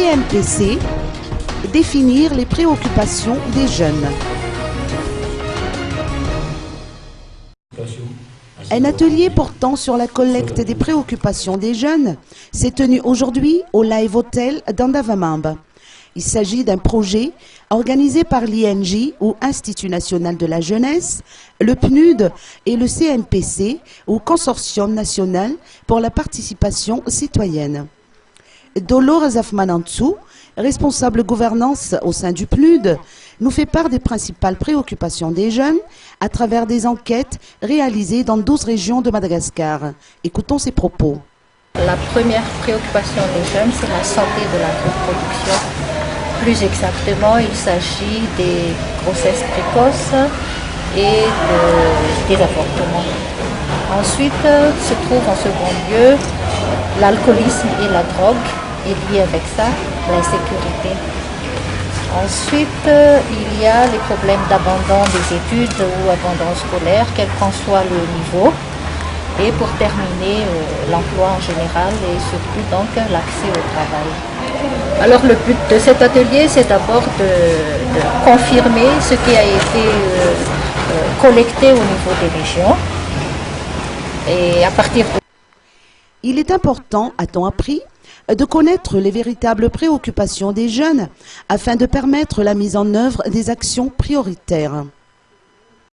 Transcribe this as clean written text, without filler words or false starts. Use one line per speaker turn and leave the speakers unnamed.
CNPC, définir les préoccupations des jeunes. Un atelier portant sur la collecte des préoccupations des jeunes s'est tenu aujourd'hui au Live Hotel d'Andavamamba. Il s'agit d'un projet organisé par l'INJ ou Institut National de la Jeunesse, le PNUD et le CNPC ou Consortium National pour la Participation Citoyenne. Dolores Afmanantsou, responsable gouvernance au sein du PNUD, nous fait part des principales préoccupations des jeunes à travers des enquêtes réalisées dans 12 régions de Madagascar. Écoutons ses propos.
La première préoccupation des jeunes, c'est la santé de la reproduction. Plus exactement, il s'agit des grossesses précoces et des avortements. Ensuite, se trouve en second lieu l'alcoolisme et la drogue, et lié avec ça, l'insécurité. Ensuite, il y a les problèmes d'abandon des études ou abandon scolaire, quel qu'en soit le niveau. Et pour terminer, l'emploi en général et surtout donc l'accès au travail. Alors le but de cet atelier, c'est d'abord de confirmer ce qui a été collecté au niveau des régions. Et à partir de...
Il est important, a-t-on appris, de connaître les véritables préoccupations des jeunes afin de permettre la mise en œuvre des actions prioritaires.